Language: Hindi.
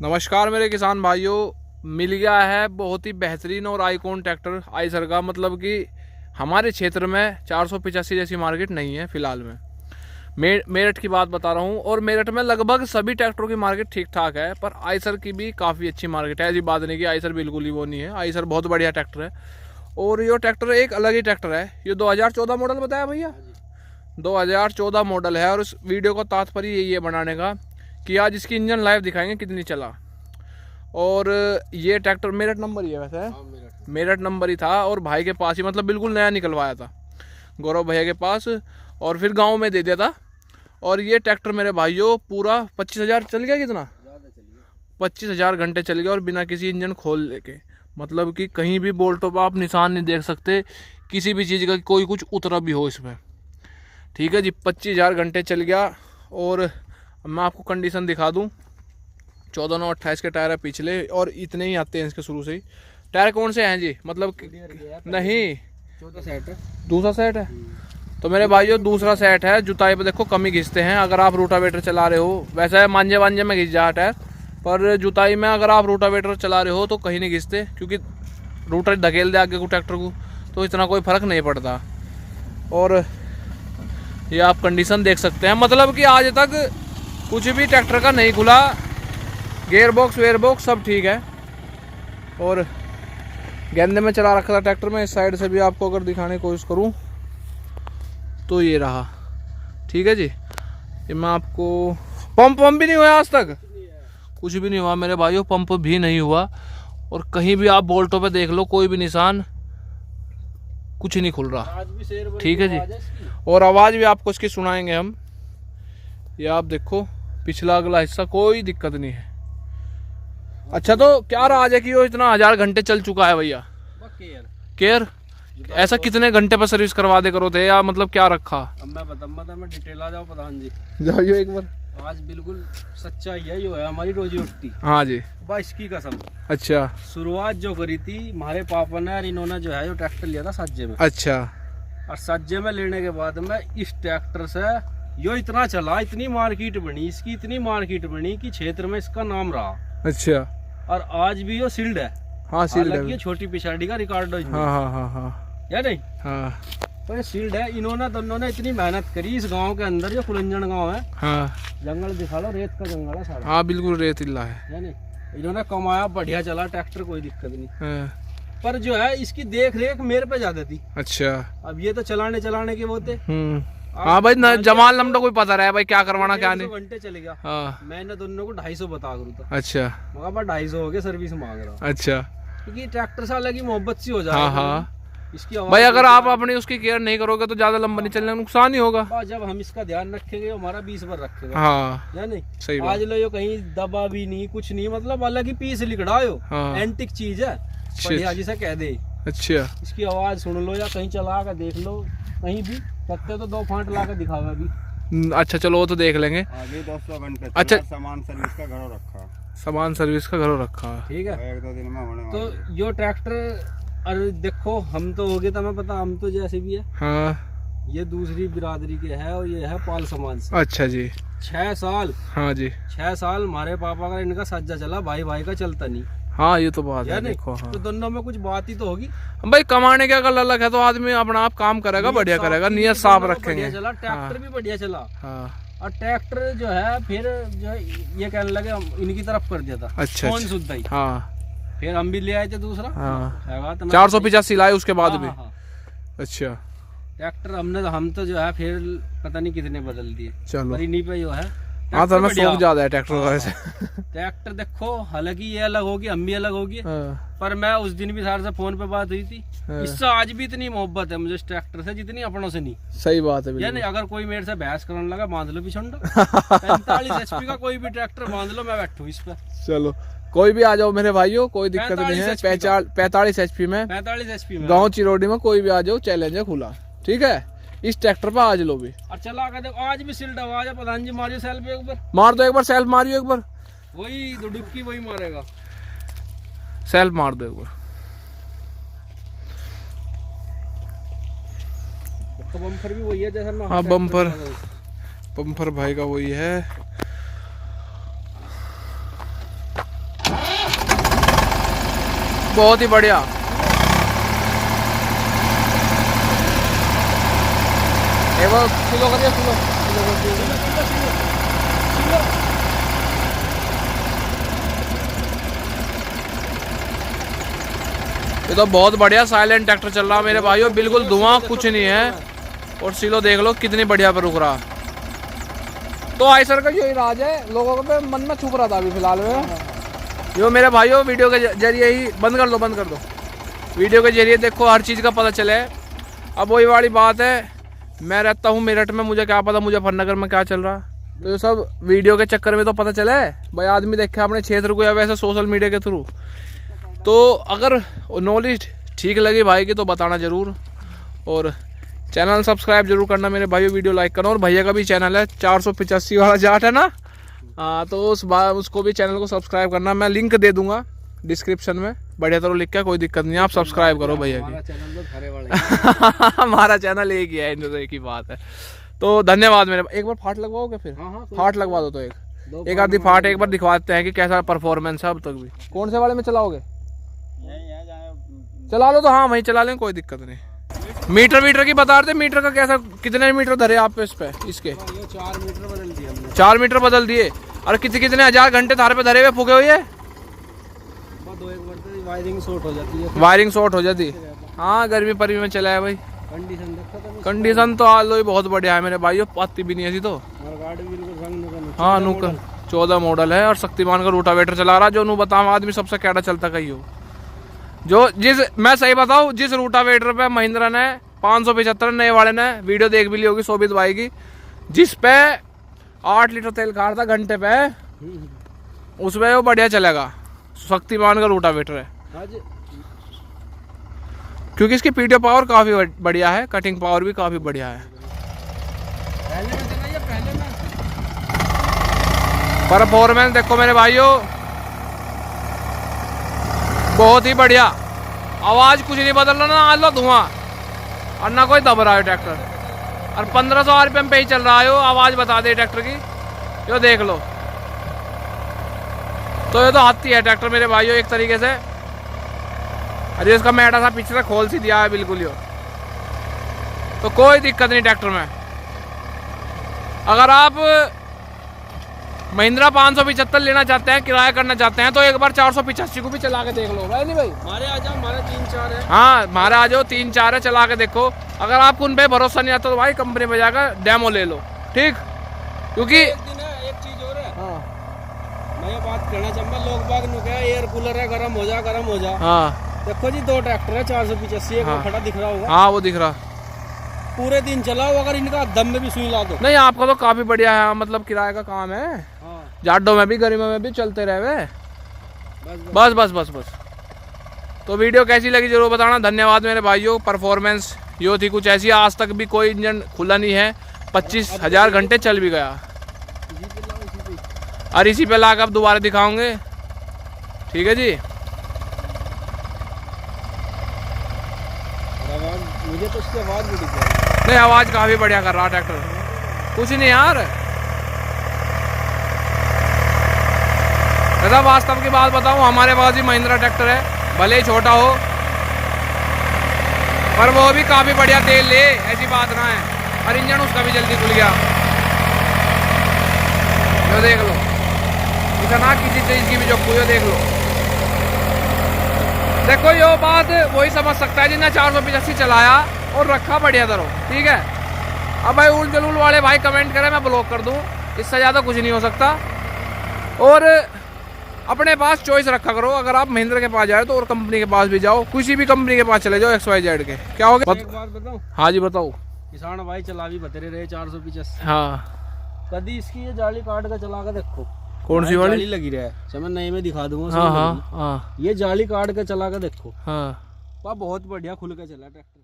नमस्कार मेरे किसान भाइयों, मिल गया है बहुत ही बेहतरीन और आइकॉन ट्रैक्टर आइसर का। मतलब कि हमारे क्षेत्र में 485 जैसी मार्केट नहीं है फिलहाल में। मेरठ की बात बता रहा हूँ, और मेरठ में लगभग सभी ट्रैक्टरों की मार्केट ठीक ठाक है, पर आइसर की भी काफ़ी अच्छी मार्केट है। ऐसी बात नहीं कि आइसर बिल्कुल ही वो नहीं है, आइसर बहुत बढ़िया ट्रैक्टर है। और ये ट्रैक्टर एक अलग ही ट्रैक्टर है। ये 2014 मॉडल बताया भैया, 2014 मॉडल है। और इस वीडियो का तात्पर्य यही है बनाने का कि आज इसकी इंजन लाइव दिखाएंगे कितनी चला। और ये ट्रैक्टर मेरठ नंबर ही है वैसे, मेरठ नंबर ही था, और भाई के पास ही, मतलब बिल्कुल नया निकलवाया था गौरव भैया के पास, और फिर गांव में दे दिया था। और ये ट्रैक्टर मेरे भाइयों पूरा 25,000 चल गया। कितना? 25,000 घंटे चल गया, और बिना किसी इंजन खोल लेके। मतलब कि कहीं भी बोल्टों पर आप निशान नहीं देख सकते किसी भी चीज़ का, कोई कुछ उतरा भी हो इसमें। ठीक है जी, 25,000 घंटे चल गया। और मैं आपको कंडीशन दिखा दूं, 14/9/28 के टायर है पिछले, और इतने ही आते हैं इसके शुरू से ही। टायर कौन से हैं जी? मतलब नहीं, दूसरा सेट है। तो मेरे भाइयों दूसरा सेट है। जुताई पे देखो कमी घिसते हैं अगर आप रूटावेटर चला रहे हो। वैसे मांझे वांझे में घिस जा टायर, पर जुताई में अगर आप रूटावेटर चला रहे हो तो कहीं नहीं घिसते, क्योंकि रूटर धकेल दे आगे को ट्रैक्टर को तो इतना कोई फर्क नहीं पड़ता। और ये आप कंडीशन देख सकते हैं, मतलब कि आज तक कुछ भी ट्रैक्टर का नहीं खुला। गेयर बॉक्स वेयर बॉक्स सब ठीक है। और गेंदे में चला रखा था ट्रैक्टर में। इस साइड से भी आपको अगर दिखाने की कोशिश करूं तो ये रहा। ठीक है जी, ये मैं आपको पंप भी नहीं हुआ आज तक, कुछ भी नहीं हुआ मेरे भाइयों, पंप भी नहीं हुआ। और कहीं भी आप बोल्टों पे देख लो, कोई भी निशान, कुछ नहीं खुल रहा। ठीक है जी, और आवाज़ भी आपको इसकी सुनाएंगे हम। ये आप देखो पिछला अगला हिस्सा कोई दिक्कत नहीं है। अच्छा, तो क्या राज है कि वो इतना 1000 घंटे चल चुका है भैया? केयर ऐसा कितने घंटे पर सर्विस करवा दे करो थे, या मतलब क्या रखा? अब मैं बताऊंगा, मैं डिटेल आ जाओ प्रधान जी, जाइयो एक बार। आज बिल्कुल सच्चाई है, जो है हमारी रोजी रोटी। हाँ जी, बस की कसम। अच्छा, शुरुआत जो करी थी हमारे पापा ने, और इन्होंने जो है जो ट्रैक्टर लिया था सज्जे में। अच्छा, और सज्जे में लेने के बाद में इस ट्रैक्टर से यो इतना चला, इतनी मार्केट बनी इसकी, इतनी मार्केट बनी कि क्षेत्र में इसका नाम रहा। अच्छा, और आज भी यो सील्ड है। हाँ सील्ड है। ये छोटी पिछाड़ी का रिकॉर्ड है। हाँ हाँ हाँ हाँ, या नहीं? हाँ, तो ये सील्ड है। इन्होंने दोनों ने इतनी मेहनत करी इस गांव के अंदर, जो कुलंजन गांव है। हाँ, जंगल दिखा लो, रेत का जंगल है सारा। हाँ बिल्कुल रेतीला है। नहीं, इन्होंने कमाया, बढ़िया चला ट्रैक्टर, कोई दिक्कत नहीं। हाँ, पर जो है इसकी देख रेख मेरे पे ज्यादा थी। अच्छा, अब ये तो चलाने के वो थे। हाँ भाई, जमाल नमडो कोई पता रहा है भाई क्या करवाना क्या नहीं। 2 घंटे चले गया। हाँ, मैंने दोनों को 250 बता करूँ था। अच्छा, मगर 250 हो गए, सर्विस मांग रहा। अच्छा, क्योंकि ट्रैक्टर से अलग ही मोहब्बत सी हो जाए। हाँ हाँ इसकी आवाज भाई, अगर आप अपनी उसकी केयर नहीं करोगे तो ज्यादा लंबा नहीं चलने, नुकसान ही होगा। जब हम इसका ध्यान रखेंगे, हमारा 20 बार रखेगा। हाँ, या नहीं? सही बात। आज लो यो कहीं दबा भी नहीं, कुछ नहीं, मतलब अलग ही पीस लिखड़ा हो। हाँ, एंटिक चीज है, बढ़िया जिसे कह दे। अच्छा, इसकी आवाज सुन लो, या कहीं चला कर देख लो, कहीं भी सकते तो 2 फांट ला कर दिखावा अभी। अच्छा चलो वो तो देख लेंगे। आगे 200 घंटे अच्छा, सामान सर्विस का घरों रखा। सामान सर्विस का घरों रखा। ठीक है, 1-2 दिन में होने तो वाला। यो ट्रैक्टर, अरे देखो हम तो हो गए, तुम्हें पता, हम तो जैसे भी है। हाँ, ये दूसरी बिरादरी के है, और ये है पाल समाज से। अच्छा जी, 6 साल। हाँ जी, 6 साल हमारे पापा का इनका सज्जा चला, भाई भाई का चलता नहीं। हाँ ये तो बात है। नहीं? देखो, हाँ तो दोनों में कुछ बात ही तो होगी भाई, कमाने का अगर अलग है तो आदमी अपना आप काम करेगा, बढ़िया करेगा, नियत साफ रखेंगे। चला ट्रैक्टर भी बढ़िया चला। हाँ, और ट्रैक्टर जो है फिर जो है ये कहने लगे इनकी तरफ कर दिया था। अच्छा, कौन सुनता ही। हाँ, फिर हम भी ले आए थे दूसरा। हाँ, 485 लाए उसके बाद भी। हाँ। अच्छा, ट्रैक्टर हम तो जो है फिर पता नहीं कितने बदल दिए। चलो, पर इन्हीं पे जो है हाँ तो हमें शौक ज्यादा है ट्रैक्टर का वैसे। ट्रैक्टर देखो, हालांकि ये अलग होगी, हम भी अलग होगी। हाँ, पर मैं उस दिन भी सारे से फोन पे बात हुई थी। हाँ। इससे आज भी इतनी मोहब्बत है मुझे इस ट्रैक्टर से, जितनी अपनों से नहीं। सही बात है या बिल्कुल। नहीं? अगर कोई मेरे से बहस करने लगा, बांध लो पिछंडा। 45 HP का कोई भी ट्रैक्टर बांध लो, मैं बैठू इस पे। चलो, कोई भी आ जाओ मेरे भाइयों, कोई दिक्कत नहीं है। 45 HP में, 45 HP में गाँव चिरोडी में कोई भी आ जाओ, चैलेंज है खुला। ठीक है, इस ट्रैक्टर पर आज लो भी। और चला कर देखो, आज भी सिल्ड आवाज है। प्रधान जी मारियो सेल्फ एक बार, मार दो एक बार, सेल्फ मारियो एक बार, वही दुडुक्की वही मारेगा। सेल्फ मार दो एक बार। तो बम्पर भी वही है जैसा मैं। हाँ, बम्पर भाई का वही है। बहुत ही बढ़िया। एक बार स्लो करिए, स्लो ये तो बहुत बढ़िया साइलेंट ट्रैक्टर चल रहा है मेरे भाइयों, बिल्कुल धुआं कुछ नहीं है। और सिलो देख लो कितनी बढ़िया पे रुक रहा। तो आइसर का यही राज है, लोगों के मन में छुप रहा था अभी फिलहाल में। जो मेरे भाइयों वीडियो के जरिए ही बंद कर दो, वीडियो के जरिए देखो हर चीज़ का पता चले। अब वही वाली बात है, मैं रहता हूँ मेरठ में, मुझे क्या पता मुजफ्फरनगर में क्या चल रहा। तो ये सब वीडियो के चक्कर में तो पता चले भाई, आदमी देखे अपने क्षेत्र को या वैसे सोशल मीडिया के थ्रू। तो अगर नॉलेज ठीक लगी भाई की तो बताना ज़रूर, और चैनल सब्सक्राइब जरूर करना मेरे भाइयों, वीडियो लाइक करना। और भैया का भी चैनल है 485 वाला जाट है ना, हाँ तो उसको भी चैनल को सब्सक्राइब करना। मैं लिंक दे दूंगा डिस्क्रिप्शन में, बढ़िया तरह लिख के, कोई दिक्कत नहीं है, आप सब्सक्राइब करो भैया की। हमारा चैनल एक ही है, इन एक ही बात है। तो धन्यवाद मेरे। एक बार फाट लगवाओगे फिर? फाट लगवा दो तो एक आधी फाट एक बार दिखवाते हैं कि कैसा परफॉर्मेंस है अब तक भी। कौन से वाले में चलाओगे? चला लो तो हाँ वहीं चला लें, कोई दिक्कत नहीं। मीटर की बता रहे थे, मीटर का कैसा, कितने मीटर धरे आप पे इस पे इसके? 4 मीटर बदल दिए हमने। 4 मीटर बदल दिए। और कितने हजार घंटे थार पे धरे हुए फूके हुए? वायरिंग शॉर्ट हो जाती है। वायरिंग शॉर्ट हो जाती है, हाँ गर्मी परी में चला है भाई। कंडीशन तो आज लो बहुत बढ़िया है मेरे भाइयों, पाती भी नहीं ऐसी तो। हाँ नुक 14 मॉडल है और शक्तिमान का रोटावेटर चला रहा, जो नू बताऊँ आदमी सबसे कैडा चलता कही हो। जो मैं सही बताऊँ, जिस रोटावेटर पे महिंद्रा ने 575 नए वाले ने वीडियो देख भी ली होगी शोभित भाई की, जिस पे 8 लीटर तेल खा रहा था घंटे पे, उसमें वो बढ़िया चलेगा। शक्तिमान का रोटावेटर है क्योंकि इसकी पीटीओ पावर काफी बढ़िया है, कटिंग पावर भी काफी बढ़िया है। परफॉर्मेंस देखो मेरे भाइयों, बहुत ही बढ़िया। आवाज कुछ नहीं बदल रहा ना, आ लो धुआं और ना कोई दब रहा है ट्रैक्टर। और 1500 आरपीएम पे ही चल रहा है, आवाज बता दे ट्रैक्टर की, यो देख लो। तो ये तो हाथी है ट्रैक्टर मेरे भाइयों एक तरीके से। अरे इसका मैटा सा पीछे से खोल सी दिया है बिल्कुल यो, तो कोई दिक्कत नहीं ट्रैक्टर में। अगर आप महिंद्रा 575 लेना चाहते हैं, किराया करना चाहते हैं, तो एक बार 485 को भी चला के देख लो भाई। नहीं भाई हमारे आ जाओ, हमारे 3-4 है। हाँ हमारे आ जाओ, 3-4 है, चला के देखो। अगर आपको उन पे भरोसा नहीं आता तो भाई कंपनी में जाकर डेमो ले लो, ठीक। क्योंकि एक दिन है, एक चीज और है। हाँ मैं ये बात कहना चाहूँगा, लोग बाग नु क्या एयर कूलर है, गर्म हो जा। हाँ देखो जी 2 ट्रैक्टर है 485, एक खड़ा दिख रहा होगा। हाँ वो दिख रहा, पूरे दिन चलाओ, अगर इनका दम में भी सुई ला दो। नहीं आपका तो काफी बढ़िया है, मतलब किराए का काम है। हाँ। जाडो में भी गर्मी में भी चलते रहे। बस। तो वीडियो कैसी लगी जरूर बताना। धन्यवाद मेरे भाइयों। परफॉर्मेंस यो थी कुछ ऐसी, आज तक भी कोई इंजन खुला नहीं है, 25,000 घंटे चल भी गया। और इसी पे लाकर अब दोबारा दिखाओगे, ठीक है जी। मुझे तो उसकी आवाज भी दिख रही। नहीं आवाज काफी बढ़िया कर रहा ट्रैक्टर, कुछ नहीं यार। दादा वास्तव की बात बताऊं, हमारे पास भी महिंद्रा ट्रैक्टर है, भले ही छोटा हो, पर वो भी काफी बढ़िया तेल ले, ऐसी बात ना है। और इंजन उसका भी जल्दी खुल गया, यो देख लो, इतना किसी चीज की भी जो खुल, देख लो। देखो यो बात वही समझ सकता है जिन्हें 485 चलाया और रखा बढ़िया तरह, ठीक है। अब भाई उल जलूल वाले भाई कमेंट करें, मैं ब्लॉक कर दूं, इससे ज़्यादा कुछ नहीं हो सकता। और अपने पास चॉइस रखा करो, अगर आप महिंद्रा के पास जाए तो और कंपनी के पास भी जाओ, किसी भी कंपनी के पास चले जाओ, XYZ के। क्या हो गया? एक बात बताऊं? हाँ जी बताओ। किसान भाई चला भी बतेरे रहे 485। हाँ कभी इसकी ये जाली काट कर चला कर देखो, कौन सी वाली लगी रहा है, मैं नए में दिखा दूंगा। हाँ, ये जाली काट के चला कर देखो, हाँ बहुत बढ़िया खुल के चला ट्रैक्टर।